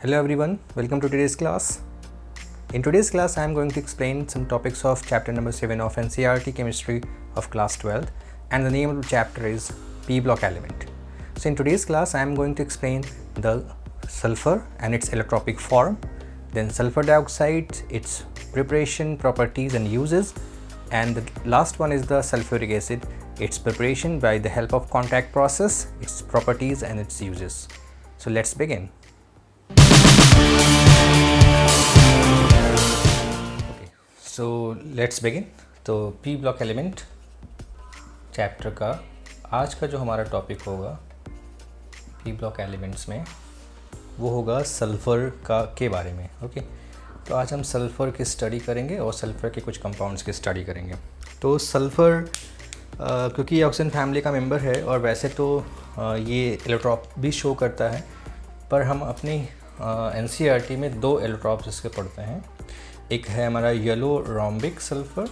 Hello everyone, welcome to today's class. In today's class, I am going to explain some topics of chapter number 7 of NCERT Chemistry of class 12, and the name of the chapter is P block element. So in today's class, I am going to explain the sulfur and its allotropic form, then sulfur dioxide, its preparation, properties and uses, and the last one is the sulfuric acid, its preparation by the help of contact process, its properties and its uses. So let's begin. So let's begin. तो P block element chapter का आज का जो हमारा topic होगा P block elements में वो होगा सल्फ़र के बारे में. ओके, तो आज हम सल्फ़र की स्टडी करेंगे और सल्फ़र के कुछ कंपाउंड्स की स्टडी करेंगे. तो सल्फ़र क्योंकि ये ऑक्सीजन फैमिली का मेंबर है और वैसे तो ये एलोट्रॉप भी शो करता है, पर हम अपनी एनसीईआरटी में दो एलोट्रॉप्स इसके पढ़ते हैं. एक है हमारा yellow rhombic sulphur,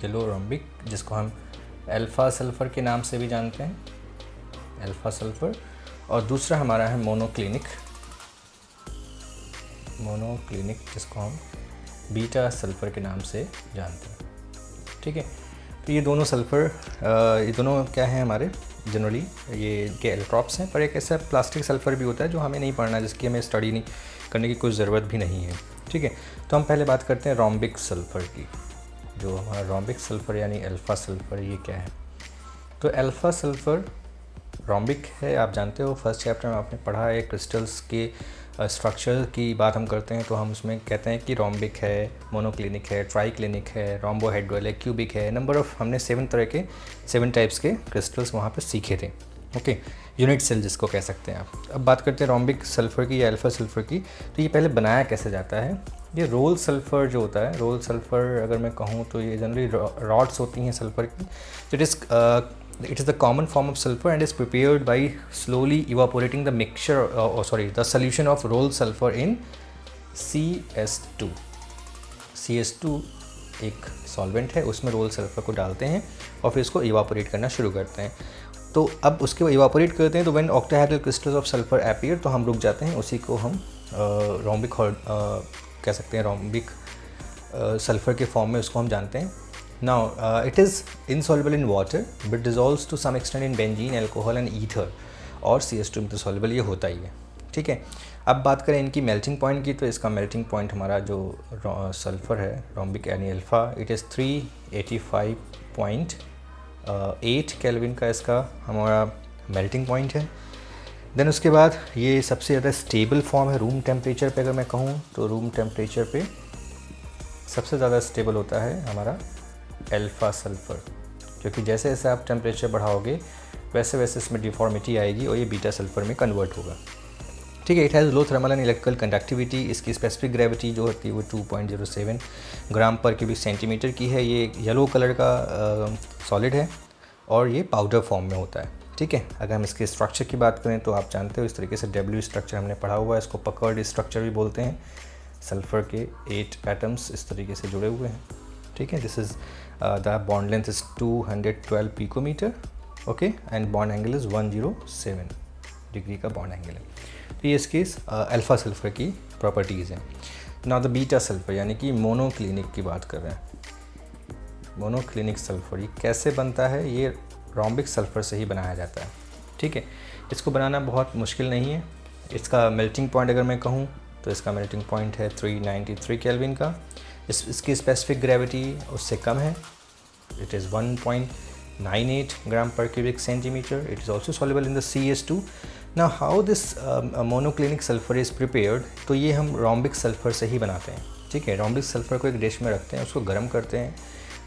yellow rhombic जिसको हम अल्फ़ा सल्फ़र के नाम से भी जानते हैं, अल्फ़ा सल्फ़र, और दूसरा हमारा है मोनोक्लिनिक जिसको हम बीटा सल्फ़र के नाम से जानते हैं. ठीक है, तो ये दोनों सल्फ़र ये दोनों क्या हैं हमारे जनरली ये के एलोट्रॉप्स हैं, पर एक ऐसा प्लास्टिक सल्फ़र भी होता है जो हमें नहीं पढ़ना, जिसकी हमें स्टडी नहीं करने की कोई ज़रूरत भी नहीं है. ठीक है, तो हम पहले बात करते हैं रोम्बिक सल्फ़र की. जो हमारा रोम्बिक सल्फ़र यानी अल्फ़ा सल्फ़र, ये क्या है? तो अल्फ़ा सल्फ़र रोम्बिक है, आप जानते हो फर्स्ट चैप्टर में आपने पढ़ा है क्रिस्टल्स के स्ट्रक्चर की बात हम करते हैं तो हम उसमें कहते हैं कि रोम्बिक है, मोनोक्लिनिक है, ट्राइक्लिनिक है, रोम्बोहेड्रल है, क्यूबिक है. नंबर ऑफ़ हमने 7 टाइप्स के क्रिस्टल्स वहाँ पर सीखे थे. ओके, यूनिट सेल जिसको कह सकते हैं आप. अब बात करते हैं रोम्बिक सल्फ़र की या अल्फ़ा सल्फ़र की. तो ये पहले बनाया कैसे जाता है? ये रोल सल्फ़र जो होता है, रोल सल्फ़र अगर मैं कहूँ तो ये जनरली रॉड्स होती हैं सल्फ़र की. It is the common form of sulphur and is prepared by slowly evaporating the mixture the solution of roll sulphur in CS2. CS2 एक सॉल्वेंट है, उसमें रोल सल्फ़र को डालते हैं और फिर इसको इवापोरेट करना शुरू करते हैं. तो अब उसके इवापोरेट करते हैं तो when octahedral crystals of sulphur appear, तो हम रुक जाते हैं, उसी को हम रोम्बिक कह सकते हैं, रोम्बिक सल्फ़र के फॉर्म में उसको हम जानते हैं. Now it is insoluble in water but dissolves to some extent in benzene, alcohol and ether, और CS2 में तो सॉल्युबल ये होता ही है. ठीक है, अब बात करें इनकी मेल्टिंग पॉइंट की, तो इसका मेल्टिंग पॉइंट हमारा जो सल्फ़र है रोम्बिक यानी अल्फ़ा, इट इज़ 385.8 केल्विन का इसका हमारा मेल्टिंग पॉइंट है. देन उसके बाद ये सबसे ज़्यादा स्टेबल फॉर्म है रूम टेम्परेचर पे. अगर मैं कहूँ तो रूम टेम्परेचर पे सबसे ज़्यादा स्टेबल होता है हमारा अल्फ़ा सल्फ़र, क्योंकि जैसे जैसे आप टेम्परेचर बढ़ाओगे वैसे वैसे इसमें डिफॉर्मिटी आएगी और ये बीटा सल्फ़र में कन्वर्ट होगा. ठीक है, it has low thermal and electrical conductivity. इसकी स्पेसिफिक ग्रेविटी जो होती है वो 2.07 ग्राम पर क्यूबिक सेंटीमीटर की है. ये येलो कलर का सॉलिड है और ये पाउडर फॉर्म में होता है. ठीक है, अगर हम इसके स्ट्रक्चर की बात करें तो आप जानते हो इस तरीके से W स्ट्रक्चर हमने पढ़ा हुआ है, इसको पकर्ड स्ट्रक्चर भी बोलते हैं. सल्फ़र के 8 एटम्स इस तरीके से जुड़े हुए हैं. ठीक है, this is the bond length is 212 picometre. Okay, and bond angle is 107 degree का बॉन्ड एंगल है. तो ये इसकी अल्फ़ा सल्फ़र की प्रॉपर्टीज़ हैं. ना द बीटा सल्फ़र यानी कि मोनोक्लिनिक की बात कर रहे हैं. मोनोक्लिनिक सल्फ़र ये कैसे बनता है? ये रोम्बिक सल्फ़र से ही बनाया जाता है. ठीक है, इसको बनाना बहुत मुश्किल नहीं है. इसका मेल्टिंग पॉइंट अगर मैं कहूँ तो इसका मेल्टिंग पॉइंट है 393 केल्विन का. इसकी स्पेसिफिक ग्रेविटी उससे कम है, इट इज़ 1.98 ग्राम पर cubic centimetre. It is also soluble in the CS2. Now how this monoclinic sulphur is prepared? तो ये हम रोम्बिक सल्फ़र से ही बनाते हैं. ठीक है, रोम्बिक सल्फ़र को एक डिश में रखते हैं, उसको गर्म करते हैं.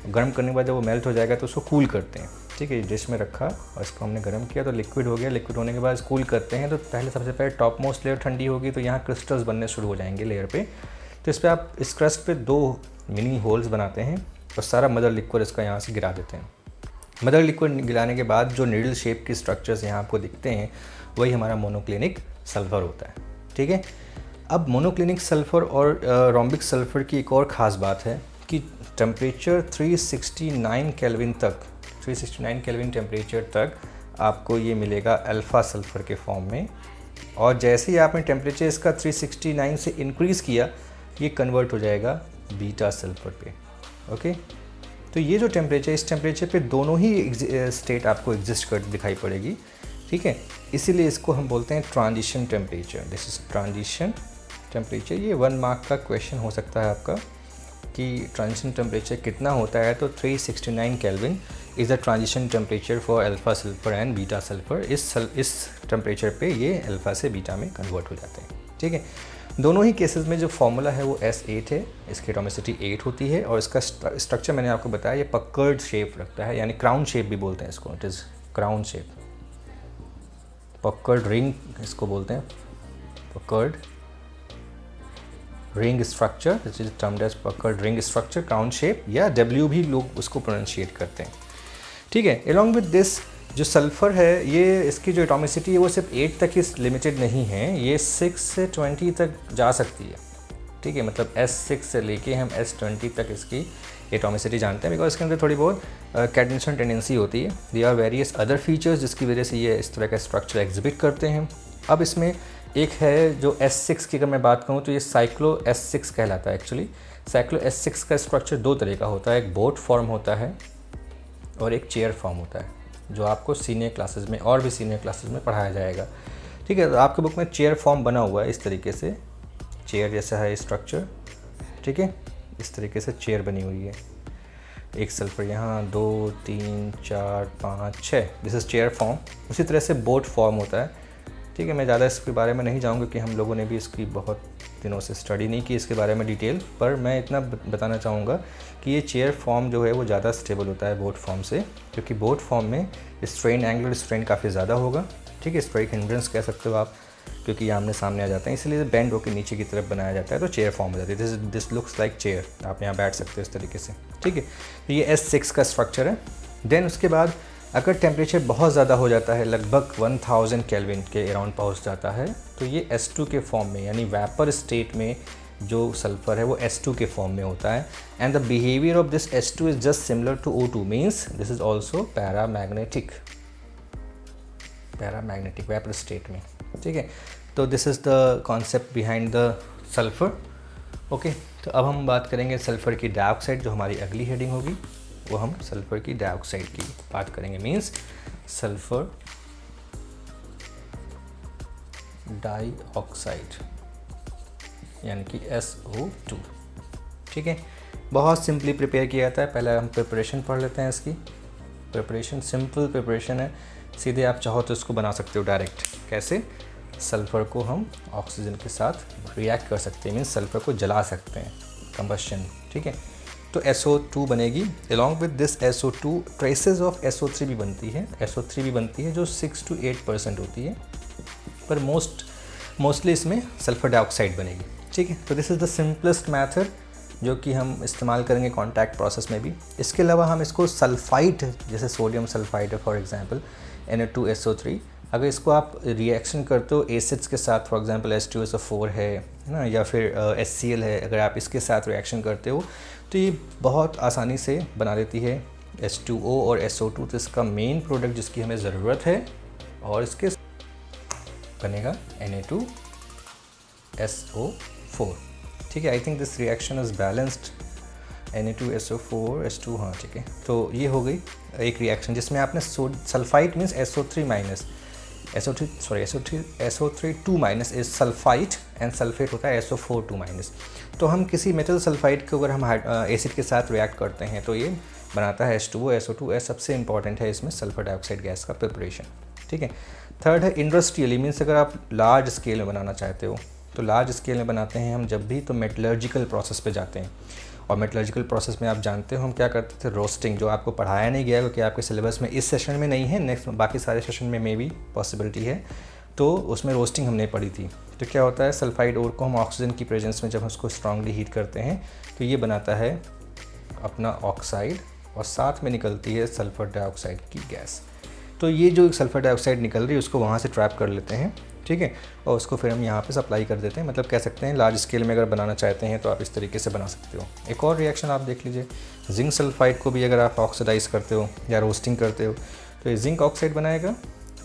गर्म करने के बाद जब वो मेल्ट हो जाएगा तो उसको कूल करते हैं. ठीक है, डिश में रखा और इसको हमने गर्म किया तो लिक्विड हो गया. लिक्विड होने के बाद कूल करते हैं तो सबसे पहले टॉप मोस्ट लेयर ठंडी होगी तो यहाँ क्रिस्टल्स बनने शुरू हो जाएंगे लेयर पे. तो इस पर आप इस क्रस्ट पे 2 मिनी होल्स बनाते हैं और सारा मदर लिक्विड इसका यहाँ से गिरा देते हैं. मदर लिक्विड गिराने के बाद जो नीडल शेप की स्ट्रक्चर्स यहाँ आपको दिखते हैं वही हमारा मोनोक्लिनिक सल्फ़र होता है. ठीक है, अब मोनोक्लिनिक सल्फ़र और रोम्बिक सल्फ़र की एक और ख़ास बात है कि टेम्परेचर 369 केल्विन टेम्परेचर तक आपको ये मिलेगा अल्फ़ा सल्फ़र के फॉर्म में और जैसे ही आपने टेम्परेचर इसका 369 से इंक्रीज़ किया, ये कन्वर्ट हो जाएगा बीटा सल्फर पे। ओके, तो ये जो टेम्परेचर, इस टेम्परेचर पे दोनों ही स्टेट आपको एग्जिस्ट कर दिखाई पड़ेगी, ठीक है। इसीलिए इसको हम बोलते हैं transition temperature. This is transition temperature. ये 1 मार्क का क्वेश्चन हो सकता है आपका कि ट्रांजिशन टेम्परेचर कितना होता है, तो 369 kelvin is the transition temperature for alpha sulphur and beta sulphur. इस टेम्परेचर पे ये अल्फ़ा से बीटा में कन्वर्ट हो जाते हैं, ठीक है। दोनों ही केसेस में जो फॉर्मूला है वो S8 है, इसकी एटॉमिसिटी 8 होती है, और इसका स्ट्रक्चर मैंने आपको बताया ये पकर्ड शेप रखता है, यानी क्राउन शेप भी बोलते हैं इसको। It is crown shape, puckered ring इसको बोलते हैं, puckered ring structure, this is termed as puckered ring structure, crown shape, या W भी लोग उसको प्रोनाउंशिएट करते हैं, ठीक है। अलॉन्ग विद दिस जो सल्फ़र है, ये इसकी जो एटॉमिसिटी है वो सिर्फ 8 तक ही लिमिटेड नहीं है, ये 6 से 20 तक जा सकती है, ठीक है। मतलब S6 से लेके हम S20 तक इसकी एटॉमिसिटी जानते हैं, बिकॉज इसके अंदर थोड़ी बहुत कैडेंशन टेंडेंसी होती है। They are various other features जिसकी वजह से ये इस तरह का स्ट्रक्चर एग्जिबिट करते हैं। अब इसमें एक है जो S6 की अगर मैं बात करूँ तो ये साइक्लो S6 कहलाता है। एक्चुअली साइक्लो S6 का स्ट्रक्चर 2 तरह का होता है, एक बोट फॉर्म होता है और एक चेयर फॉर्म होता है, जो आपको सीनियर क्लासेस में और भी सीनियर क्लासेस में पढ़ाया जाएगा, ठीक है। तो आपके बुक में चेयर फॉर्म बना हुआ है इस तरीके से, चेयर जैसा है स्ट्रक्चर, ठीक है। इस तरीके से चेयर बनी हुई है, एक सल्फर यहाँ, 2 3 4 5 6, दिस इज़ चेयर फॉर्म। उसी तरह से बोट फॉर्म होता है, ठीक है। मैं ज़्यादा इसके बारे में नहीं जाऊँगा क्योंकि हम लोगों ने भी इसकी बहुत दिनों से स्टडी नहीं की इसके बारे में डिटेल, पर मैं इतना बताना चाहूँगा कि ये चेयर फॉर्म जो है वो ज़्यादा स्टेबल होता है बोट फॉर्म से, क्योंकि बोट फॉर्म में स्ट्रेन, एंगुलर स्ट्रेन काफ़ी ज़्यादा होगा, ठीक है। स्ट्राइक हिंड्रेंस कह सकते हो आप, क्योंकि ये आमने सामने आ जाते हैं, इसलिए बेंड होकर नीचे की तरफ बनाया जाता है, तो चेयर फॉर्म हो जाती है। दिस लुक्स लाइक चेयर, आप यहाँ बैठ सकते हो इस तरीके से, ठीक है। तो ये S6 का स्ट्रक्चर है। देन उसके बाद अगर टेम्परेचर बहुत ज़्यादा हो जाता है, लगभग 1000 केल्विन के अराउंड पहुँच जाता है, तो ये S2 के फॉर्म में, यानी वेपर स्टेट में जो सल्फ़र है वो S2 के फॉर्म में होता है। And the behaviour of this S2 is just similar to O2, means this is also paramagnetic vapour state में, ठीक है। तो this is the concept behind the sulphur. Okay, तो अब हम बात करेंगे सल्फ़र की डाइऑक्साइड, जो हमारी अगली हेडिंग होगी, वो हम सल्फ़र की डाइऑक्साइड की बात करेंगे, मीन्स सल्फ़र डाइऑक्साइड यानी कि SO2, ठीक है। बहुत सिंपली प्रिपेयर किया जाता है। पहले हम प्रिपरेशन पढ़ लेते हैं इसकी। प्रिपरेशन सिंपल प्रिपरेशन है, सीधे आप चाहो तो इसको बना सकते हो डायरेक्ट। कैसे? सल्फ़र को हम ऑक्सीजन के साथ रिएक्ट कर सकते हैं, मीन्स सल्फ़र को जला सकते हैं, कंबशन, ठीक है। तो SO2 बनेगी। Along with this SO2 traces of SO3 भी बनती है, SO3 भी बनती है, जो 6 to 8% होती है, पर मोस्टली इसमें सल्फ़र डाइऑक्साइड बनेगी, ठीक है। तो this is the simplest method जो कि हम इस्तेमाल करेंगे कॉन्टैक्ट प्रोसेस में भी। इसके अलावा हम इसको सल्फाइड, जैसे सोडियम सल्फाइड है फॉर एग्जांपल Na2SO3, अगर इसको आप रिएक्शन करते हो एसिड्स के साथ, फॉर एग्जांपल H2SO4 है ना, या फिर HCl है, अगर आप इसके साथ रिएक्शन करते हो तो ये बहुत आसानी से बना देती है H2O और SO2। तो इसका मेन प्रोडक्ट जिसकी हमें ज़रूरत है, और इसके बनेगा Na2SO4, ठीक है। I think this reaction is balanced, Na2SO4 H2, हाँ ठीक है। तो ये हो गई एक रिएक्शन जिसमें आपने sulphide means SO3 minus SO3 2 minus is sulphide, and sulphate होता है SO4 2 माइनस। तो हम किसी मेटल सल्फाइड को अगर हम एसिड के साथ रिएक्ट करते हैं तो ये बनाता है H2O SO2। सबसे इंपॉर्टेंट है इसमें सल्फर डाइऑक्साइड गैस का प्रिपरेशन, ठीक है। थर्ड है इंडस्ट्रियली, मीन्स अगर आप लार्ज स्केल में बनाना चाहते हो तो लार्ज स्केल में बनाते हैं हम जब भी, तो मेटलर्जिकल प्रोसेस पे जाते हैं। और मेटलर्जिकल प्रोसेस में आप जानते हो हम क्या करते थे, रोस्टिंग, जो आपको पढ़ाया नहीं गया क्योंकि आपके सिलेबस में इस सेशन में नहीं है, नेक्स्ट बाकी सारे सेशन में मे भी पॉसिबिलिटी है, तो उसमें रोस्टिंग हमने पढ़ी थी। तो क्या होता है, सल्फाइड ओर को हम ऑक्सीजन की प्रेजेंस में जब हम उसको स्ट्रांगली हीट करते हैं तो ये बनाता है अपना ऑक्साइड, और साथ में निकलती है सल्फर डाइऑक्साइड की गैस। तो ये जो सल्फर डाइऑक्साइड निकल रही है उसको वहाँ से ट्रैप कर लेते हैं, ठीक है, और उसको फिर हम यहाँ पे सप्लाई कर देते हैं। मतलब कह सकते हैं लार्ज स्केल में अगर बनाना चाहते हैं तो आप इस तरीके से बना सकते हो। एक और रिएक्शन आप देख लीजिए, जिंक सल्फाइड को भी अगर आप ऑक्सीडाइज करते हो या रोस्टिंग करते हो तो ये जिंक ऑक्साइड बनाएगा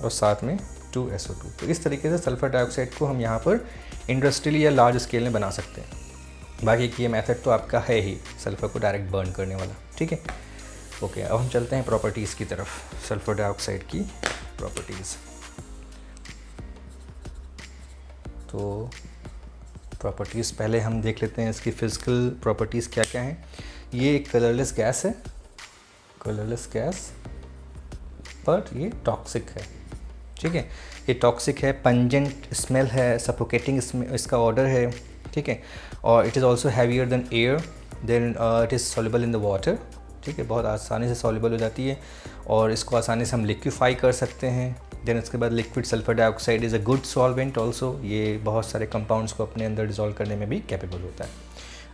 और साथ में H2SO2। तो इस तरीके से सल्फर डाइऑक्साइड को हम यहाँ पर इंडस्ट्रियली या लार्ज स्केल में बना सकते हैं। बाकी ये मेथड तो आपका है ही सल्फ़र को डायरेक्ट बर्न करने वाला, ठीक है। ओके, अब हम चलते हैं प्रॉपर्टीज़ की तरफ, सल्फ़र डाइऑक्साइड की प्रॉपर्टीज़। तो प्रॉपर्टीज़ पहले हम देख लेते हैं इसकी फ़िज़िकल प्रॉपर्टीज़ क्या क्या हैं। ये एक कलरलेस गैस है, कलरलेस गैस, पर ये टॉक्सिक है, ठीक है। ये टॉक्सिक है, पंजेंट स्मेल है, सफोकेटिंग इसका ऑर्डर है, ठीक है। और it is also heavier than air, then it is soluble in the water, ठीक है। बहुत आसानी से सॉल्युबल हो जाती है और इसको आसानी से हम लिक्विफाई कर सकते हैं। देन उसके बाद liquid sulphur dioxide is a good solvent also, ये बहुत सारे कंपाउंड्स को अपने अंदर डिज़ोल्व करने में भी कैपेबल होता है।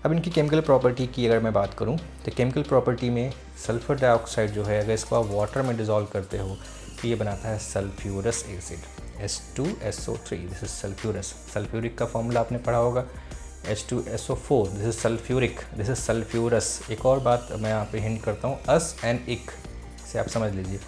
अब इनकी केमिकल प्रॉपर्टी की अगर मैं बात करूँ तो केमिकल प्रॉपर्टी में सल्फर डाइऑक्साइड जो है अगर इसको आप वाटर में डिज़ोल्व करते हो तो ये बनाता है sulphurous acid, H2SO3, this is sulphurous. Sulphuric का फॉर्मूला आपने पढ़ा होगा, H2SO4, this is sulphuric, this is sulphurous. एक और बात मैं यहाँ पे हिंट करता हूँ, अस एंड इक से आप समझ लीजिए।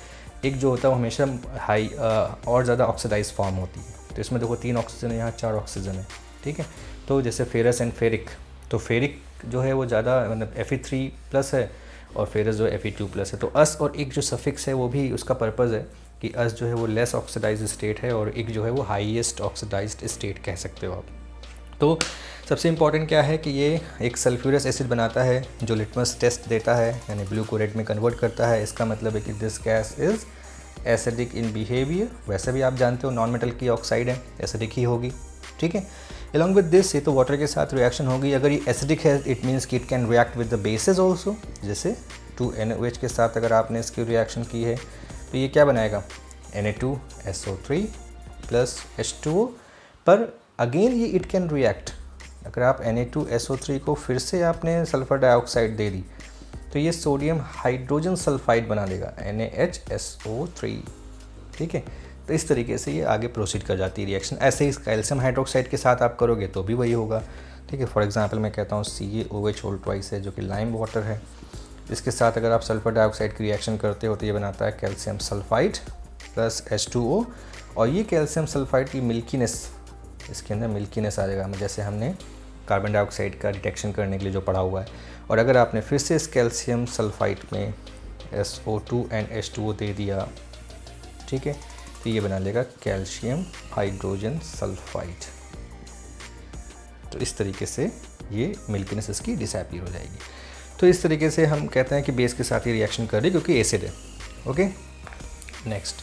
एक जो होता है वो हमेशा हाई और ज़्यादा ऑक्सीडाइज फॉर्म होती है, तो इसमें देखो 3 ऑक्सीजन है, यहाँ 4 ऑक्सीजन है, ठीक है। तो जैसे फेरस एंड फेरिक, तो फेरिक जो है वो ज़्यादा मतलब Fe3+ है और फेरस जो है Fe2+ है। तो अस और इक जो सफिक्स है वो भी उसका पर्पज़ है कि अस जो है वो लेस ऑक्सीडाइज्ड स्टेट है और इक जो है वो हाईएस्ट ऑक्सीडाइज्ड स्टेट कह सकते हो आप। तो सबसे इम्पॉर्टेंट क्या है कि ये एक सल्फ्यूरस एसिड बनाता है जो लिटमस टेस्ट देता है, यानी ब्लू को रेड में कन्वर्ट करता है। इसका मतलब है कि this gas is acidic in behaviour. वैसे भी आप जानते हो नॉन मेटल की ऑक्साइड है, एसिडिक ही होगी, ठीक है। अलॉन्ग विद दिस ये तो वाटर के साथ रिएक्शन होगी। अगर ये एसिडिक है इट मीन्स कि it can react with the basis also, जैसे 2NaOH के साथ अगर आपने इसकी रिएक्शन की है तो ये क्या बनाएगा, Na2SO3 प्लस H2O। पर अगेन ये इट कैन रिएक्ट, अगर आप Na2SO3 को फिर से आपने सल्फ़र डाइऑक्साइड दे दी तो ये सोडियम हाइड्रोजन सल्फाइड बना देगा, NaHSO3, ठीक है। तो इस तरीके से ये आगे प्रोसीड कर जाती है रिएक्शन। ऐसे ही कैल्शियम हाइड्रोक्साइड के साथ आप करोगे तो भी वही होगा, ठीक है। फॉर एग्जांपल मैं कहता हूँ CaOH है जो कि लाइम वाटर है, इसके साथ अगर आप सल्फ़र डाइऑक्साइड की रिएक्शन करते हो तो ये बनाता है कैल्शियम सल्फाइड प्लस H2O। और ये कैल्शियम सल्फाइड की मिल्कीनेस, इसके अंदर मिल्कीनेस आ जाएगा, जैसे हमने कार्बन डाइऑक्साइड का डिटेक्शन करने के लिए जो पढ़ा हुआ है। और अगर आपने फिर से इस कैल्शियम सल्फाइड में SO2 एंड H2O दे दिया, ठीक है, तो ये बना लेगा कैल्शियम हाइड्रोजन सल्फाइड। तो इस तरीके से ये मिल्कीनेस इसकी डिसअपीयर हो जाएगी। तो इस तरीके से हम कहते हैं कि बेस के साथ ही रिएक्शन कर रही क्योंकि एसिड है, ओके। नेक्स्ट,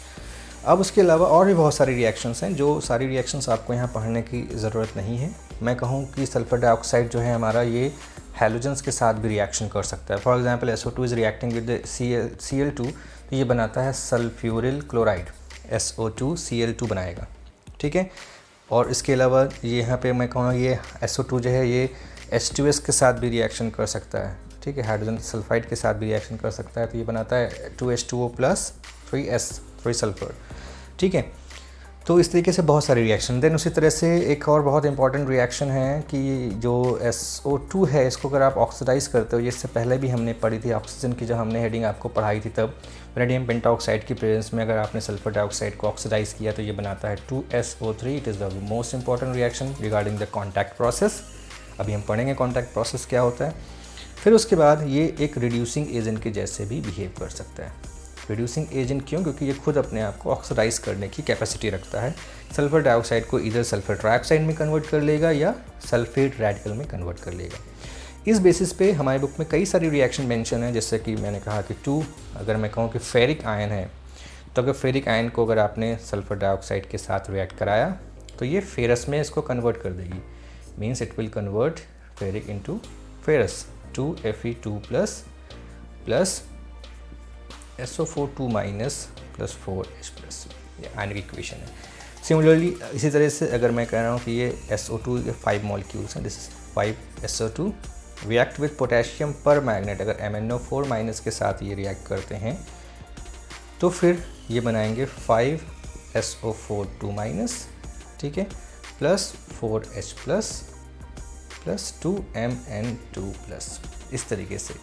अब उसके अलावा और भी बहुत सारी रिएक्शंस हैं, जो सारी रिएक्शंस आपको यहाँ पढ़ने की ज़रूरत नहीं है। मैं कहूँ कि सल्फ़र डाइऑक्साइड जो है हमारा ये हैलोजेंस के साथ भी रिएक्शन कर सकता है। For example SO2 is reacting with Cl2, तो ये बनाता है सल्फ्यूरिल क्लोराइड, SO2Cl2 बनाएगा, ठीक है। और इसके अलावा ये यहाँ पे मैं कहूँगा ये SO2 जो है ये H2S के साथ भी रिएक्शन कर सकता है, ठीक है, हाइड्रोजन सल्फाइड के साथ भी रिएक्शन कर सकता है। तो ये बनाता है 2H2O प्लस 3 सल्फर, ठीक है। तो इस तरीके से बहुत सारी रिएक्शन। देन उसी तरह से एक और बहुत इंपॉर्टेंट रिएक्शन है कि जो SO2 है इसको अगर आप ऑक्सीडाइज़ करते हो, इससे पहले भी हमने पढ़ी थी ऑक्सीजन की, जब हमने हेडिंग आपको पढ़ाई थी तब, वैनेडियम पेंटाऑक्साइड की प्रेजेंस में अगर आपने सल्फर डाइऑक्साइड को ऑक्सीडाइज़ किया तो ये बनाता है 2SO3। It is the most important reaction regarding the contact process. अभी हम पढ़ेंगे कॉन्टैक्ट प्रोसेस क्या होता है। फिर उसके बाद ये एक रिड्यूसिंग एजेंट के जैसे भी बिहेव कर सकता है। रिड्यूसिंग एजेंट क्यों? क्योंकि ये खुद अपने आप को ऑक्सीडाइज करने की कैपेसिटी रखता है। सल्फर डाइऑक्साइड को इधर सल्फर ट्राइऑक्साइड में कन्वर्ट कर लेगा या सल्फेट रेडिकल में कन्वर्ट कर लेगा। इस बेसिस पे हमारे बुक में कई सारी रिएक्शन मेंशन है, जैसे कि मैंने कहा कि 2, अगर मैं कहूँ कि फेरिक आयन है तो अगर फेरिक आयन को अगर आपने सल्फर डाइऑक्साइड के साथ रिएक्ट कराया तो ये फेरस में इसको कन्वर्ट कर देगी, means it will convert ferric into ferrous, 2Fe2 plus SO4 2- plus 4H+, ये आयनिक इक्वेशन है। सिमिलरली इसी तरह से अगर मैं कह रहा हूँ कि ये SO2 ये 5 मॉलिक्यूल्स हैं, this is 5SO2 react with potassium पर मैग्नेट, अगर MnO4- के साथ ये रिएक्ट करते हैं तो फिर ये बनाएंगे 5SO4 2-, ठीक है, प्लस 4H+ प्लस 2Mn2+, इस तरीके से।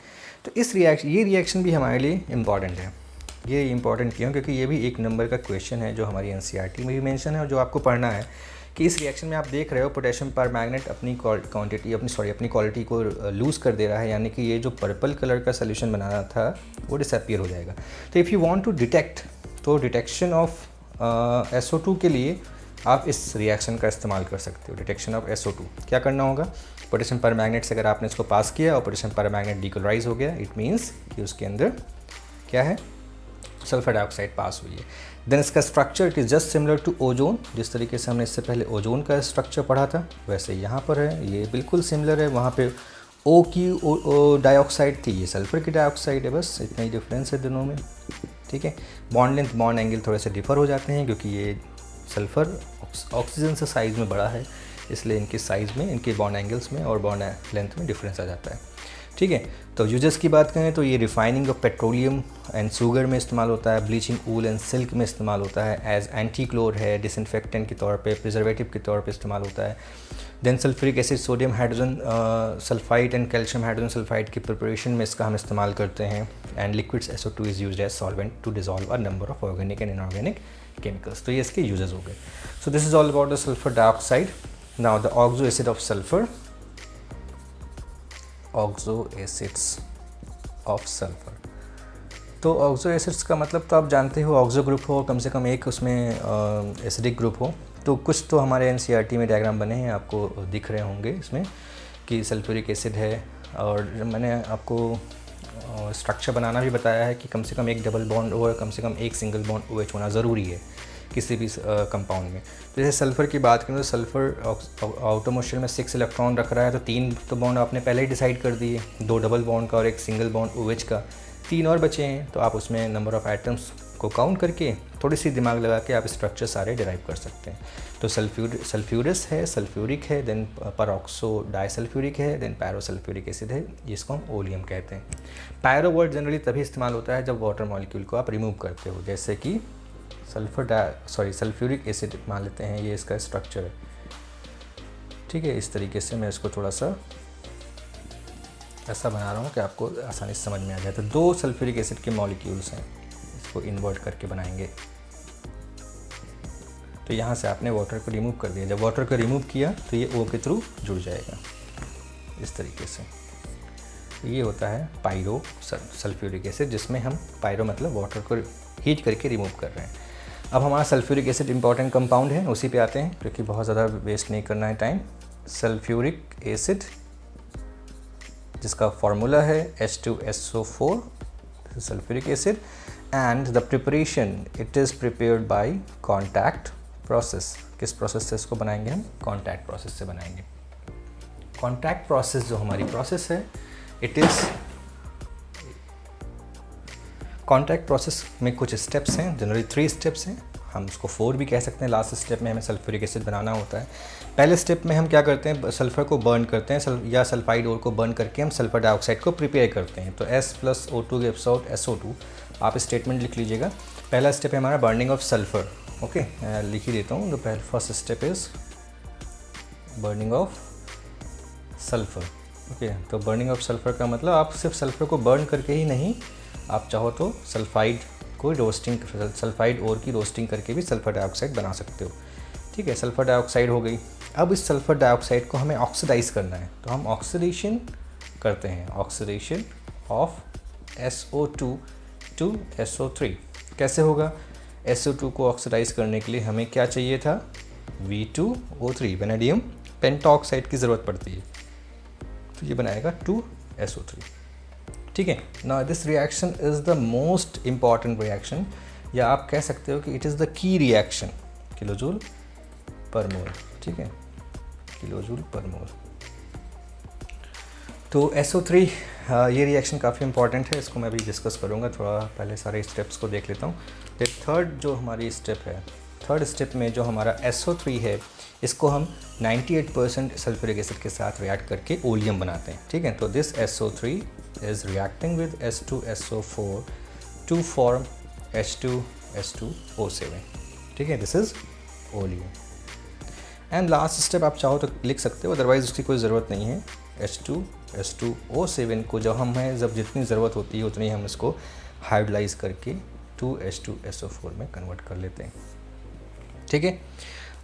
तो ये रिएक्शन भी हमारे लिए इम्पॉर्टेंट है। ये इंपॉर्टेंट क्यों? क्योंकि ये भी एक नंबर का क्वेश्चन है जो हमारी एनसीईआरटी में भी मेंशन है और जो आपको पढ़ना है कि इस रिएक्शन में आप देख रहे हो पोटेशियम परमैंगनेट अपनी क्वालिटी को लूज़ कर दे रहा है, यानी कि ये जो पर्पल कलर का सोल्यूशन बनाना था वो डिसअपीयर हो जाएगा। तो if you want to detect, तो डिटेक्शन ऑफ SO2 के लिए आप इस रिएक्शन का इस्तेमाल कर सकते हो। डिटेक्शन ऑफ SO2 क्या करना होगा? पोटेशियम परमैंगनेट से अगर आपने इसको पास किया और पोटेशियम परमैंगनेट डीक्लोराइज हो गया, इट मीन्स कि उसके अंदर क्या है? सल्फर डाइऑक्साइड पास हुई है। देन इसका structure it is just similar to ozone. जिस तरीके से हमने इससे पहले ओजोन का स्ट्रक्चर पढ़ा था वैसे यहाँ पर है, ये बिल्कुल सिमिलर है। वहाँ पे O की डाइऑक्साइड थी, ये सल्फर की डाइऑक्साइड है, बस इतना ही डिफरेंस है दोनों में। ठीक है, बॉन्ड लेंथ बॉन्ड एंगल थोड़े से डिफर हो जाते हैं क्योंकि ये सल्फ़र ऑक्सीजन से साइज़ में बड़ा है, इसलिए इनके साइज़ में, इनके बॉन्ड एंगल्स में और बॉन्ड लेंथ में डिफरेंस आ जाता है। ठीक है, तो यूजेस की बात करें तो ये refining of petroleum and sugar में इस्तेमाल होता है, ब्लीचिंग वूल एंड सिल्क में इस्तेमाल होता है, एज एंटी क्लोर है, डिसइंफेक्टेंट के तौर पे, प्रिजर्वेटिव के तौर पे इस्तेमाल होता है। Then sulphuric acid, sodium hydrogen sulphide and calcium hydrogen sulphide की प्रिपरेशन में इसका हम इस्तेमाल करते हैं। And liquids SO2 is used as solvent to dissolve a number of organic and inorganic chemicals. तो ये इसके यूजेस हो गए। So this is all about the sulphur dioxide. Now the oxo acid of sulphur, oxo acids of sulphur. तो oxo acids का मतलब तो आप जानते हो, ऑक्सो ग्रुप हो, कम से कम एक उसमें एसिडिक ग्रुप हो। तो कुछ तो हमारे एनसीईआरटी में डायग्राम बने हैं, आपको दिख रहे होंगे इसमें कि सल्फ्यूरिक एसिड है, और मैंने आपको स्ट्रक्चर बनाना भी बताया है कि कम से कम एक डबल बॉन्ड और कम से कम एक सिंगल बॉन्ड OH होना ज़रूरी है किसी भी कंपाउंड में। तो जैसे सल्फ़र की बात करें तो सल्फ़र आउटर मोशन में 6 इलेक्ट्रॉन रख रहा है, तो 3 तो बॉन्ड आपने पहले ही डिसाइड कर दिए, 2 डबल बॉन्ड का और एक सिंगल बॉन्ड OH का, 3 और बचे हैं। तो आप उसमें नंबर ऑफ़ एटम्स को काउंट करके थोड़ी सी दिमाग लगा के आप स्ट्रक्चर सारे डिराइव कर सकते हैं। तो सल्फ्यूरस है, सल्फ्यूरिक है, देन परऑक्सो डाइसल्फ्यूरिक है, देन पैरोसल्फ्यूरिक एसिड है, जिसको हम ओलियम कहते हैं। पैरो वर्ड जनरली तभी इस्तेमाल होता है जब वाटर मॉलिक्यूल को आप रिमूव करते हो, जैसे कि सल्फ्यूरिक एसिड मान लेते हैं, ये इसका स्ट्रक्चर है। ठीक है, इस तरीके से मैं इसको थोड़ा सा ऐसा बना रहा हूँ कि आपको आसानी से समझ में आ जाए। तो 2 सल्फ्यूरिक एसिड के मॉलिक्यूल्स हैं, इसको इन्वर्ट करके बनाएंगे। तो यहाँ से आपने वाटर को रिमूव कर दिया, जब वाटर को रिमूव किया तो ये O के थ्रू जुड़ जाएगा इस तरीके से। तो ये होता है पायरो सल्फ्यूरिक एसिड, जिसमें हम पायरो मतलब वाटर को हीट करके रिमूव कर रहे हैं। अब हमारा सल्फ्यूरिक एसिड इंपॉर्टेंट कंपाउंड है, उसी पे आते हैं क्योंकि बहुत ज़्यादा वेस्ट नहीं करना है टाइम। सल्फ्यूरिक एसिड जिसका फार्मूला है H2SO4, sulphuric acid, and the preparation it is prepared by contact process. किस प्रोसेस से इसको बनाएंगे हम? कॉन्टैक्ट प्रोसेस से बनाएंगे। कॉन्टैक्ट प्रोसेस जो हमारी प्रोसेस है, इट इज़ कॉन्टैक्ट प्रोसेस में कुछ स्टेप्स हैं, जनरली 3 स्टेप्स हैं, हम उसको 4 भी कह सकते हैं। लास्ट स्टेप में हमें सल्फ्यूरिक एसिड बनाना होता है। पहले स्टेप में हम क्या करते हैं, सल्फ़र को बर्न करते हैं, या सल्फाइड ओर को बर्न करके हम सल्फर डाइऑक्साइड को प्रिपेयर करते हैं। तो S+O2 गिव्स आउट SO2। आप स्टेटमेंट लिख लीजिएगा। पहला स्टेप है हमारा बर्निंग ऑफ सल्फ़र। ओके, लिख ही देता हूँ। तो पहले first step is burning of sulphur. Okay, तो बर्निंग ऑफ सल्फ़र का मतलब आप सिर्फ सल्फ़र को बर्न करके ही नहीं, आप चाहो तो सल्फाइड को रोस्टिंग, सल्फाइड ओर की रोस्टिंग करके भी सल्फ़र डाइऑक्साइड बना सकते हो। ठीक है, सल्फ़र डाइऑक्साइड हो गई। अब इस सल्फ़र डाइऑक्साइड को हमें ऑक्सीडाइज़ करना है, तो हम ऑक्सीडेशन करते हैं, oxidation of SO2 to SO3। कैसे होगा? SO2 को ऑक्सीडाइज़ करने के लिए हमें क्या चाहिए था? V2O3, वेनेडियम पेंटॉक्साइड की ज़रूरत पड़ती है, तो ये बनाएगा 2SO3। ठीक है, now this reaction is the most important reaction, या आप कह सकते हो कि it is the key reaction, kilojoule पर मोल। ठीक है, किलोजूल पर मोल। तो SO3 ये रिएक्शन काफ़ी इंपॉर्टेंट है, इसको मैं भी डिस्कस करूँगा। थोड़ा पहले सारे स्टेप्स को देख लेता हूँ। तो थर्ड जो हमारी स्टेप है, थर्ड स्टेप में जो हमारा SO3 है, इसको हम 98% सल्फ्यूरिक एसिड के साथ रिएक्ट करके ओलियम बनाते हैं। ठीक है, तो this SO3 is reacting with H2SO4 to form H2S2O7। ठीक है, this is oleum. And last step आप चाहो तो लिख सकते हो, अदरवाइज़ उसकी कोई ज़रूरत नहीं है। H2S2O7 को जब जितनी ज़रूरत होती है उतनी हम इसको हाइड्रोलाइज करके 2H2SO4 में कन्वर्ट कर लेते हैं। ठीक है,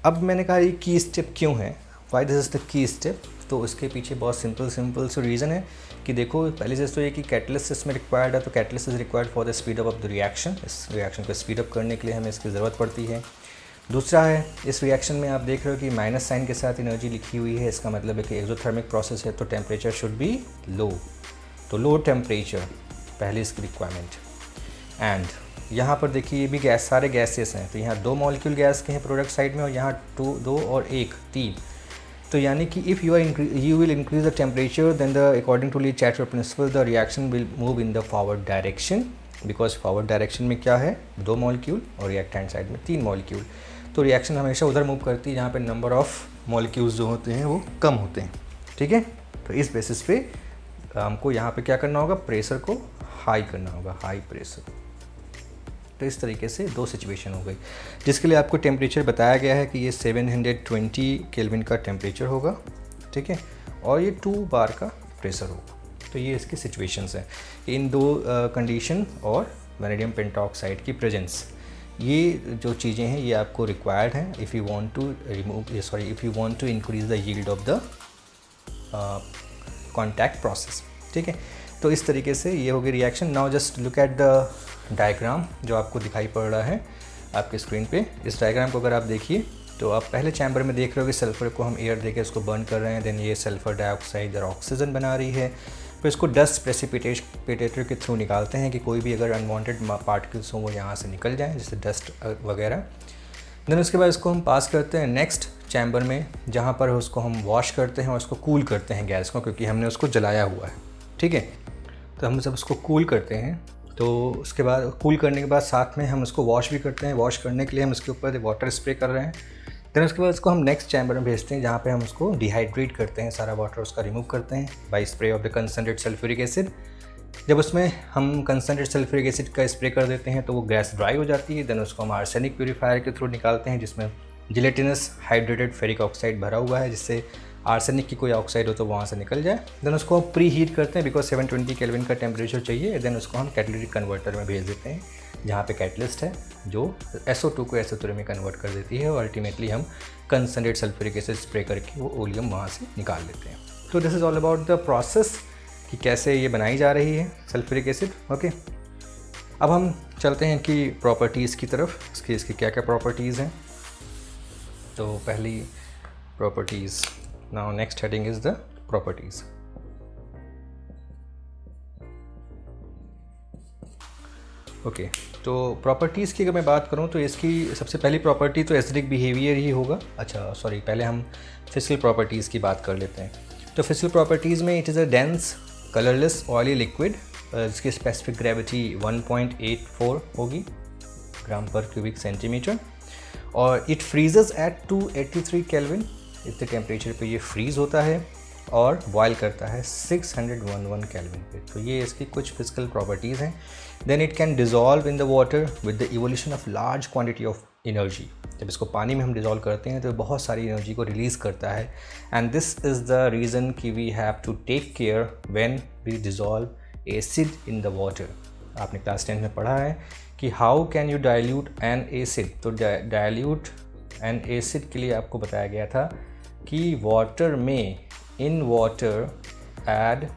अब मैंने कहा ये की स्टेप क्यों है, why this is the key step, तो इसके पीछे बहुत सिंपल सा रीज़न है कि देखो पहली चीज़ तो ये कि कैटलिस्ट इसमें रिक्वायर्ड है, तो catalyst is required for the speed up of the reaction. इस रिएक्शन को स्पीड अप करने के लिए हमें इसकी ज़रूरत पड़ती है। दूसरा है, इस रिएक्शन में आप देख रहे हो कि माइनस साइन के साथ एनर्जी लिखी हुई है, इसका मतलब है कि एक्सोथर्मिक प्रोसेस है, तो टेम्परेचर शुड बी लो, तो लो टेम्परेचर पहली इसकी रिक्वायरमेंट। एंड यहाँ पर देखिए ये भी गैस, सारे गैसेस हैं, तो यहाँ 2 मॉलिक्यूल गैस के हैं प्रोडक्ट साइड में, और यहाँ 2 और 1 3, तो यानी कि if you will increase the temperature then the according to Le Chatelier principle the reaction will move in the forward direction, because forward direction में क्या है 2 मॉलिक्यूल और रिएक्ट हैंड साइड में 3 मॉलिक्यूल, तो रिएक्शन हमेशा उधर मूव करती है जहाँ पे नंबर ऑफ़ मॉलिक्यूल्स जो होते हैं वो कम होते हैं। ठीक है, तो इस बेसिस पे हमको यहाँ पे क्या करना होगा, प्रेशर को हाई करना होगा, हाई प्रेशर। तो इस तरीके से 2 सिचुएशन हो गई, जिसके लिए आपको टेम्परेचर बताया गया है कि ये 720 केल्विन का टेम्परेचर होगा। ठीक है, और ये 2 बार का प्रेशर होगा। तो ये इसकी सिचुएशंस हैं इन 2 कंडीशन और वैनेडियम पेंटॉक्साइड की प्रेजेंस। ये जो चीज़ें हैं ये आपको रिक्वायर्ड हैं if you want to increase the yield of the contact process. ठीक है, तो इस तरीके से ये होगी reaction. Now just look at the diagram जो आपको दिखाई पड़ रहा है आपके स्क्रीन पे। इस डायग्राम को अगर आप देखिए तो आप पहले चैम्बर में देख रहे हो कि सल्फ़र को हम एयर देके उसको बर्न कर रहे हैं, देन ये सल्फ़र डाइऑक्साइड और ऑक्सीजन बना रही है, फिर इसको डस्ट प्रेसिपिटेटर के थ्रू निकालते हैं कि कोई भी अगर अनवांटेड पार्टिकल्स हों वो यहाँ से निकल जाएँ, जैसे डस्ट वगैरह। देन उसके बाद इसको हम पास करते हैं नेक्स्ट चैम्बर में, जहाँ पर उसको हम वॉश करते हैं और उसको कूल करते हैं गैस को, क्योंकि हमने उसको जलाया हुआ है। ठीक है, तो हम जब उसको कूल करते हैं तो उसके बाद कूल करने के बाद साथ में हम उसको वॉश भी करते हैं। वॉश करने के लिए हम इसके ऊपर वाटर स्प्रे कर रहे हैं। देन उसके बाद उसको हम नेक्स्ट चैम्बर में भेजते हैं, जहाँ पे हम उसको डिहाइड्रेट करते हैं, सारा वाटर उसका रिमूव करते हैं by spray of the concentrate sulphuric acid. जब उसमें हम कंसनट्रेट सल्फ्यूरिक एसिड का स्प्रे कर देते हैं तो वो गैस ड्राई हो जाती है। देन उसको हम आर्सेनिक प्यूरीफायर के थ्रू निकालते हैं, जिसमें जिलेटिनस हाइड्रेटेड फेरिक ऑक्साइड भरा हुआ है, जिससे आर्सेनिक की कोई ऑक्साइड हो तो वहाँ से निकल जाए। देन उसको हम प्री हीट करते हैं, बिकॉज 720 केल्विन का टेम्परेचर चाहिए। देन उसको हम कैटलिटिक कन्वर्टर में भेज देते हैं, जहाँ पे कैटलिस्ट है जो SO2 को SO3 में कन्वर्ट कर देती है, और अल्टीमेटली हम कंसनट्रेट सल्फ्यूरिक एसिड स्प्रे करके वो ओलियम वहाँ से निकाल लेते हैं। तो this is all about the process कि कैसे ये बनाई जा रही है सल्फ्यूरिक एसिड। ओके, अब हम चलते हैं कि प्रॉपर्टीज़ की तरफ, इसकी क्या क्या प्रॉपर्टीज़ हैं। तो पहली properties, now next heading is the properties. Okay, तो प्रॉपर्टीज़ की अगर मैं बात करूं तो इसकी सबसे पहली प्रॉपर्टी तो एसिडिक बिहेवियर ही होगा। अच्छा सॉरी, पहले हम फिजिकल प्रॉपर्टीज़ की बात कर लेते हैं। तो फिजिकल प्रॉपर्टीज़ में it is a dense colourless oily liquid, जिसकी स्पेसिफिक ग्रेविटी 1.84 होगी ग्राम पर क्यूबिक सेंटीमीटर, और इट फ्रीजेस एट 283 केल्विन, इतने टेम्परेचर पे ये फ्रीज़ होता है, और बॉयल करता है 611 केल्विन पे। तो ये इसकी कुछ फिजिकल प्रॉपर्टीज़ हैं। Then it can dissolve in the water with the evolution of large quantity of energy. जब इसको पानी में हम डिज़ोल्व करते हैं तो बहुत सारी एनर्जी को रिलीज़ करता है, and this is the reason कि we have to take care when we dissolve acid in the water. आपने क्लास 10 में पढ़ा है कि how can you dilute an acid. तो डाइल्यूट एन एसिड के लिए आपको बताया गया था कि वाटर में in water add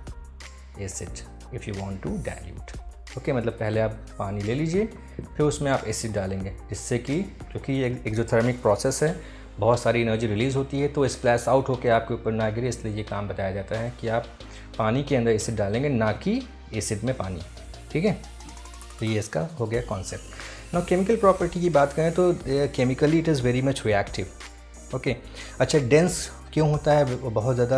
acid if you want to dilute. Okay, मतलब पहले आप पानी ले लीजिए, फिर उसमें आप एसिड डालेंगे, जिससे कि क्योंकि ये एक्सोथर्मिक प्रोसेस है, बहुत सारी एनर्जी रिलीज़ होती है, तो स्प्लैश आउट होकर आपके ऊपर ना गिरे, इसलिए ये काम बताया जाता है कि आप पानी के अंदर एसिड डालेंगे, ना कि एसिड में पानी। ठीक है, तो ये इसका हो गया कॉन्सेप्ट। नाउ केमिकल प्रॉपर्टी की बात करें तो chemically it is very much reactive. Okay, अच्छा डेंस क्यों होता है, बहुत ज़्यादा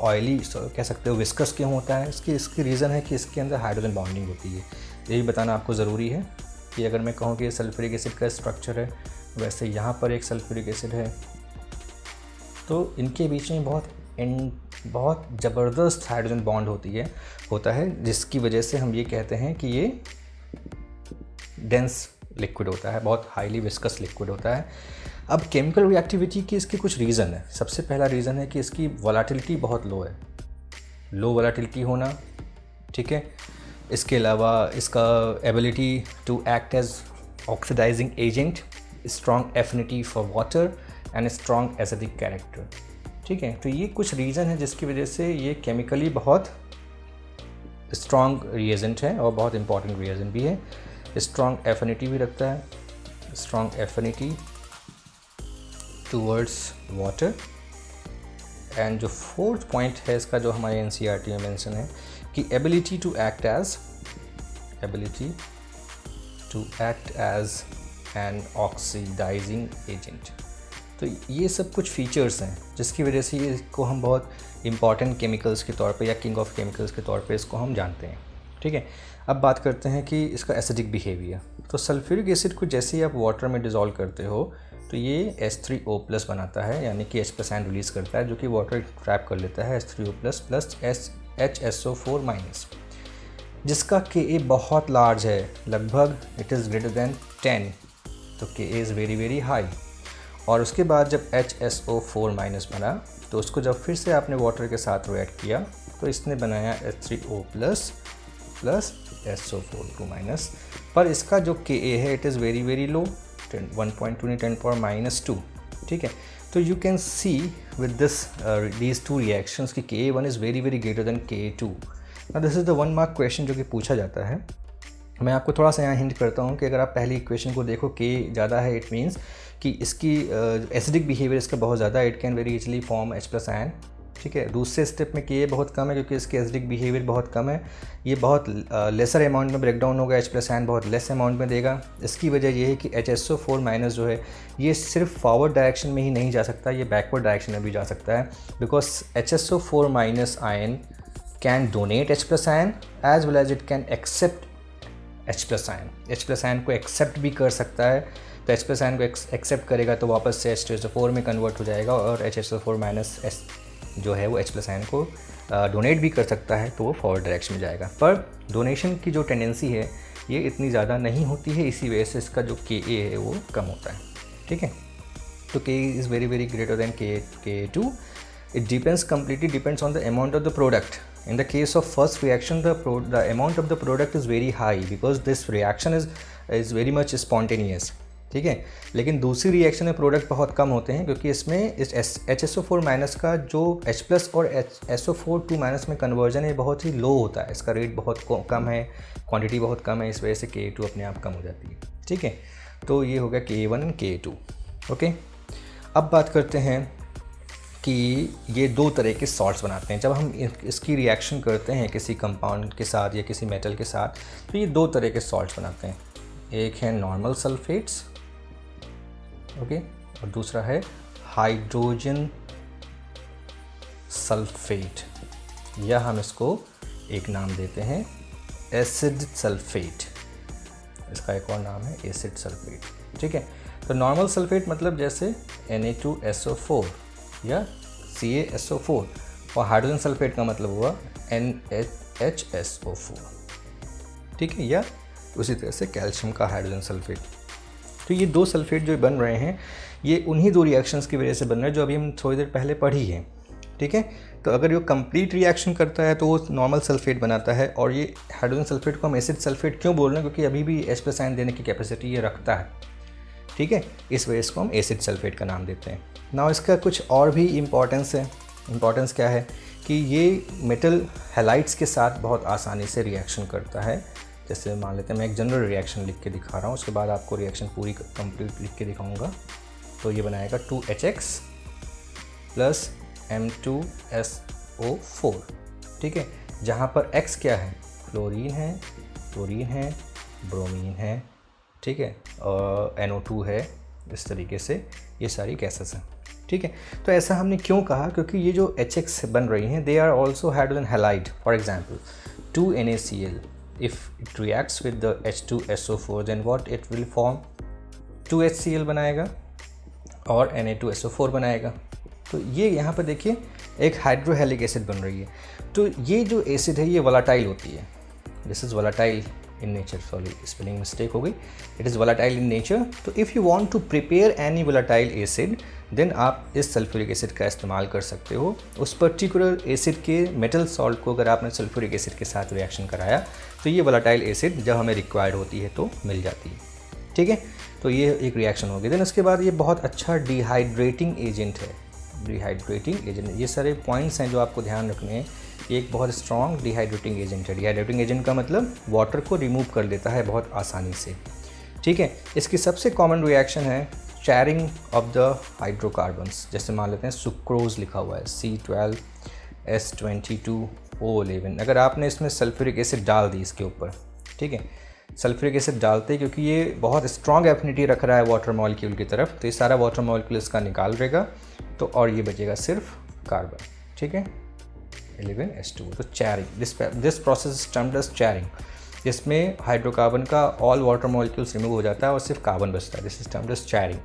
ऑयली कह सकते हो, विस्कस क्यों होता है, इसकी रीज़न है कि इसके अंदर हाइड्रोजन बॉन्डिंग होती है। यही बताना आपको ज़रूरी है कि अगर मैं कहूँ कि ये सल्फ्यूरिक एसिड का स्ट्रक्चर है, वैसे यहाँ पर एक सल्फ्यूरिक एसिड है, तो इनके बीच में बहुत ज़बरदस्त हाइड्रोजन बॉन्ड होता है, जिसकी वजह से हम ये कहते हैं कि ये डेंस लिक्विड होता है, बहुत हाईली विस्कस लिक्विड होता है। अब केमिकल रिएक्टिविटी की इसके कुछ रीज़न है। सबसे पहला रीज़न है कि इसकी वोलेटिलिटी बहुत लो है, लो वोलेटिलिटी होना। ठीक है, इसके अलावा इसका ability to act as oxidising agent, strong affinity for water and strong acidic character. ठीक है, तो ये कुछ रीज़न है जिसकी वजह से ये केमिकली बहुत स्ट्रॉन्ग रिएजेंट है और बहुत इंपॉर्टेंट रिएजेंट भी है। स्ट्रॉन्ग एफिनिटी भी रखता है, strong affinity towards water. And जो फोर्थ पॉइंट है इसका, जो हमारे एनसीईआरटी में मेंशन है कि ability to act as an oxidising agent. तो ये सब कुछ फीचर्स हैं जिसकी वजह से इसको हम बहुत इंपॉर्टेंट केमिकल्स के तौर पे या किंग ऑफ केमिकल्स के तौर पे इसको हम जानते हैं। ठीक है, अब बात करते हैं कि इसका एसिडिक बिहेवियर। तो सल्फ्यूरिक एसिड को जैसे ही आप वाटर में डिज़ोल्व करते हो तो ये H3O+ बनाता है, यानी कि H+ आयन रिलीज़ करता है जो कि वाटर ट्रैप कर लेता है H3O+ प्लस HSO4-, जिसका Ka बहुत लार्ज है, लगभग इट इज़ ग्रेटर देन 10। तो Ka is very very high. और उसके बाद जब HSO4- बना तो उसको जब फिर से आपने वाटर के साथ रिएक्ट किया तो इसने बनाया H3O+ प्लस SO4 पर इसका जो Ka है it is very very low, 1.2 × 10⁻²। ठीक है, तो you can see with these two reactions कि Ka1 is very very greater than Ka2। This is the 1 mark question जो कि पूछा जाता है। मैं आपको थोड़ा सा यहाँ हिंट करता हूँ कि अगर आप पहली इक्वेशन को देखो K ज़्यादा है, इट मीन्स कि इसकी एसिडिक बिहेवियर इसका बहुत ज़्यादा है, it can very easily form H+ ion. ठीक है, दूसरे स्टेप में Ka बहुत कम है क्योंकि इसकी एसिडिक बिहेवियर बहुत कम है, ये बहुत लेसर अमाउंट में ब्रेक डाउन होगा, H+ आयन बहुत लेस अमाउंट में देगा। इसकी वजह ये है कि HSO4- जो है ये सिर्फ फॉरवर्ड डायरेक्शन में ही नहीं जा सकता, ये बैकवर्ड डायरेक्शन में भी जा सकता है, because HSO4- ion can donate H+ ion as well as it can accept H+ ion. H+ ion को एक्सेप्ट भी कर सकता है, तो H+ आयन को एक्सेप्ट करेगा तो वापस से H2SO4 में कन्वर्ट हो जाएगा और HSO4- जो है वो H+ आयन को डोनेट भी कर सकता है, तो वो फॉरवर्ड डायरेक्शन में जाएगा। पर डोनेशन की जो टेंडेंसी है ये इतनी ज़्यादा नहीं होती है, इसी वजह से इसका जो Ka है वो कम होता है। ठीक है, तो Ka is very very greater than Ka2। It completely depends on the amount of the product. In the case of first reaction, the amount of the product is very high because this reaction is very much spontaneous. ठीक है, लेकिन दूसरी reaction में product बहुत कम होते हैं क्योंकि इसमें इस HSO4- का जो H+ और SO4 में कन्वर्जन है बहुत ही लो होता है, इसका रेट बहुत कम है, क्वांटिटी बहुत कम है, इस वजह से Ka2 अपने आप कम हो जाती है। ठीक है, तो ये हो गया Ka1 और Ka2। ओके, अब बात करते हैं कि ये दो तरह के सॉल्ट्स बनाते हैं। जब हम इसकी रिएक्शन करते हैं किसी कंपाउंड के साथ या किसी मेटल के साथ तो ये दो तरह के सॉल्ट्स बनाते हैं, एक है नॉर्मल सल्फेट्स, ओके, और दूसरा है हाइड्रोजन सल्फेट, या हम इसको एक नाम देते हैं एसिड सल्फेट। इसका एक और नाम है एसिड सल्फेट। ठीक है, तो नॉर्मल सल्फेट मतलब जैसे Na2SO4 या CaSO4, और हाइड्रोजन सल्फेट का मतलब हुआ NHSO4। ठीक है, या उसी तरह से कैल्शियम का हाइड्रोजन सल्फेट। तो ये दो सल्फेट जो बन रहे हैं ये उन्हीं दो रिएक्शंस की वजह से बन रहे हैं जो अभी हम थोड़ी देर पहले पढ़ी हैं। ठीक है, तो अगर ये कंप्लीट रिएक्शन करता है तो वो नॉर्मल सल्फेट बनाता है, और ये हाइड्रोजन सल्फेट को हम एसिड सल्फेट क्यों बोल रहे हैं, क्योंकि अभी भी H+ आयन देने की कैपेसिटी ये रखता है। ठीक है, इस वजह से हम एसिड सल्फेट का नाम देते हैं। नाउ इसका कुछ और भी इम्पॉर्टेंस है। इम्पॉर्टेंस क्या है कि ये मेटल हैलाइड्स के साथ बहुत आसानी से रिएक्शन करता है। जैसे मान लेते हैं मैं एक जनरल रिएक्शन लिख के दिखा रहा हूँ, उसके बाद आपको रिएक्शन पूरी कंप्लीट लिख के दिखाऊंगा। तो ये बनाएगा 2HX प्लस M2SO4। ठीक है, जहाँ पर X क्या है, क्लोरीन है, क्लोरीन है, ब्रोमीन है, ठीक है, और NO2 है। इस तरीके से ये सारी गैसेस हैं। ठीक है, तो ऐसा हमने क्यों कहा, क्योंकि ये जो HX बन रही हैं they are also hydrogen halide. For example 2NaCl, if it reacts with the H2SO4 then what it will form, 2HCl बनाएगा और Na2SO4 बनाएगा। तो ये यहाँ पर देखिए एक हाइड्रोहेलिक एसिड बन रही है। तो ये जो एसिड है ये वोलाटाइल होती है, this is volatile in nature, sorry spelling mistake हो गई, it is volatile in nature. तो if you want to prepare any volatile acid then आप इस सल्फ्यूरिक एसिड का इस्तेमाल कर सकते हो। उस पर्टिकुलर एसिड के मेटल सॉल्ट को अगर आपने सल्फ्यूरिक एसिड के साथ रिएक्शन कराया तो ये वोलेटाइल एसिड जब हमें रिक्वायर्ड होती है तो मिल जाती है। ठीक है, तो ये एक रिएक्शन होगी। देन उसके बाद ये बहुत अच्छा डिहाइड्रेटिंग एजेंट है। डिहाइड्रेटिंग एजेंट, ये सारे पॉइंट्स हैं जो आपको ध्यान रखने हैं। ये एक बहुत स्ट्रॉन्ग डिहाइड्रेटिंग एजेंट है। डिहाइड्रेटिंग एजेंट का मतलब वाटर को रिमूव कर देता है बहुत आसानी से। ठीक है, इसकी सबसे कॉमन रिएक्शन है चैरिंग ऑफ द हाइड्रोकार्बन्स। जैसे मान लेते हैं सुक्रोज लिखा हुआ है C12H22O11। अगर आपने इसमें सल्फ्यूरिक एसिड डाल दी इसके ऊपर, ठीक है, सल्फ्यूरिक एसिड डालते क्योंकि ये बहुत स्ट्रॉन्ग एफिनिटी रख रहा है वाटर मॉलिक्यूल की तरफ, तो ये सारा वाटर मॉलिक्यूल इसका निकाल देगा तो और ये बचेगा सिर्फ कार्बन। ठीक है, 11H2। तो charring, this process is termed as charring, जिसमें हाइड्रोकार्बन का ऑल वाटर मॉलिक्यूल्स रिमूव हो जाता है और सिर्फ कार्बन बचता है। This is termed as charring.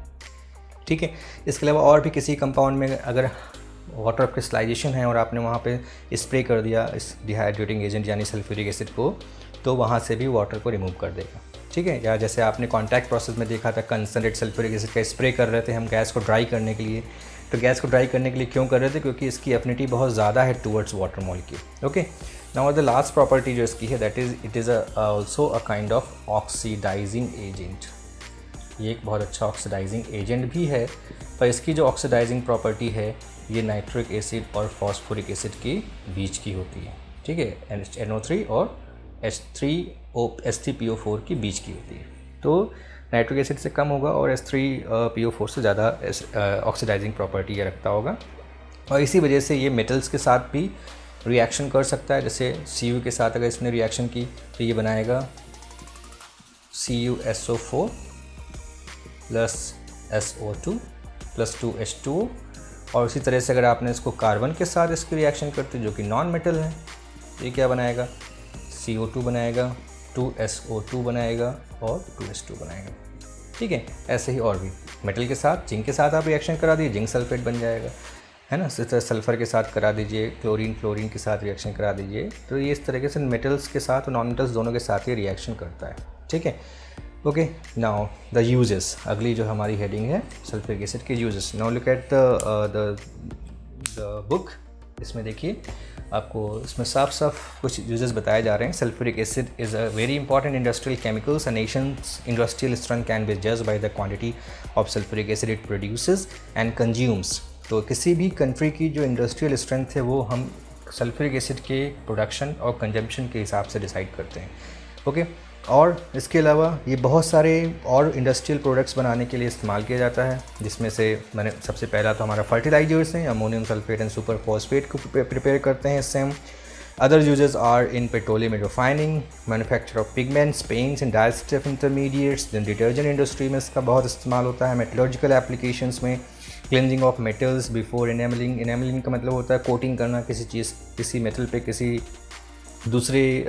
ठीक है, इसके अलावा और भी किसी कंपाउंड में अगर वाटर क्रिस्टलाइजेशन है और आपने वहाँ पे स्प्रे कर दिया इस डिहाइड्रेटिंग एजेंट यानी सल्फ्यूरिक एसिड को, तो वहाँ से भी वाटर को रिमूव कर देगा। ठीक है, या जैसे आपने कॉन्टैक्ट प्रोसेस में देखा था कंसनट्रेट सल्फ्यूरिक एसिड का स्प्रे कर रहे थे हम गैस को ड्राई करने के लिए। तो गैस को ड्राई करने के लिए क्यों कर रहे थे? क्योंकि इसकी एफिनिटी बहुत ज़्यादा है towards water molecule. Okay, now the last property जो इसकी है that is it is also a kind of oxidising agent. ये एक बहुत अच्छा ऑक्सीडाइजिंग एजेंट भी है, पर इसकी जो ऑक्सीडाइजिंग प्रॉपर्टी है ये नाइट्रिक एसिड और फॉस्फोरिक एसिड के बीच की होती है। ठीक है, NO3 और H3PO4 के बीच की होती है। तो नाइट्रिक एसिड से कम होगा और H3PO4 से ज़्यादा ऑक्सीडाइजिंग प्रॉपर्टी ये रखता होगा, और इसी वजह से ये मेटल्स के साथ भी रिएक्शन कर सकता है। जैसे Cu के साथ अगर इसने रिएक्शन की तो ये बनाएगा CuSO4 plus SO2 plus 2H2O, और उसी तरह से अगर आपने इसको कार्बन के साथ इसकी रिएक्शन करते जो कि नॉन मेटल है, तो ये क्या बनाएगा? CO2 बनाएगा, 2SO2 बनाएगा और 2H2 बनाएगा। ठीक है, ऐसे ही और भी मेटल के साथ, जिंक के साथ आप रिएक्शन करा दीजिए, जिंक सल्फेट बन जाएगा, है ना। इस तरह सल्फ़र के साथ करा दीजिए, क्लोरीन के साथ रिएक्शन करा दीजिए। तो ये इस तरीके से मेटल्स के साथ और नॉन मेटल्स दोनों के साथ ये रिएक्शन करता है। ठीक है, ओके। नाउ द यूजेस, अगली जो हमारी हेडिंग है सल्फ्यूरिक एसिड के uses. Now look at the book. इसमें देखिए आपको इसमें साफ साफ कुछ यूजेस बताए जा रहे हैं। Sulphuric acid is a very important industrial chemicals. A Nations industrial strength can be judged by the quantity of sulphuric acid it produces and consumes. तो किसी भी कंट्री की जो इंडस्ट्रियल स्ट्रेंथ है वो हम सल्फ्यूरिक एसिड के प्रोडक्शन और कंजम्पशन के हिसाब से डिसाइड करते हैं। ओके, और इसके अलावा ये बहुत सारे और इंडस्ट्रियल प्रोडक्ट्स बनाने के लिए इस्तेमाल किया जाता है, जिसमें से मैंने सबसे पहला तो हमारा फर्टिलाइजर्स हैं, ammonium sulphate and super phosphate को प्रिपेयर करते हैं इससे हम। Other uses are in petroleum and refining, manufacture of pigments, paints and digestive intermediates. Then detergent industry में इसका बहुत इस्तेमाल होता है। मेटलर्जिकल एप्लीकेशंस में cleansing of metals before enamelling. Enamelling का मतलब होता है कोटिंग करना किसी चीज़, किसी मेटल पे किसी दूसरे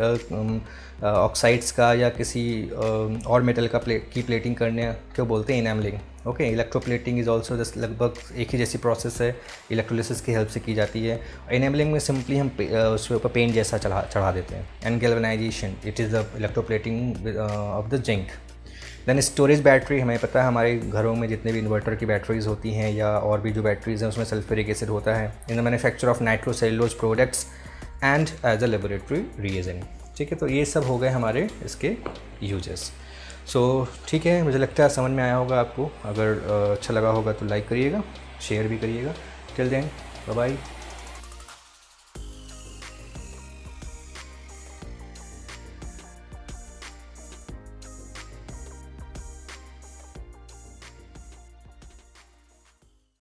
ऑक्साइड्स का या किसी और मेटल का की प्लेटिंग करने को बोलते हैं इनेमलिंग। ओके, इलेक्ट्रोप्लेटिंग इज़ ऑल्सो लगभग एक ही जैसी प्रोसेस है, इलेक्ट्रोलिसिस की हेल्प से की जाती है। इनेमलिंग में सिंपली हम उसके ऊपर पेंट जैसा चढ़ा देते हैं। And galvanisation, it is the electroplating of the zinc. Then storage battery, हमें पता है हमारे घरों में जितने भी इन्वर्टर की बैटरीज़ होती हैं या और भी जो बैटरीज़ हैं उसमें सल्फ्यूरिक एसिड होता है। In the manufacture of nitrocellulose products and as a laboratory reagent. ठीक है, तो ये सब हो गए हमारे इसके यूजेस। सो ठीक है, मुझे लगता है समझ में आया होगा आपको। अगर अच्छा लगा होगा तो लाइक करिएगा, शेयर भी करिएगा। Till then bye bye.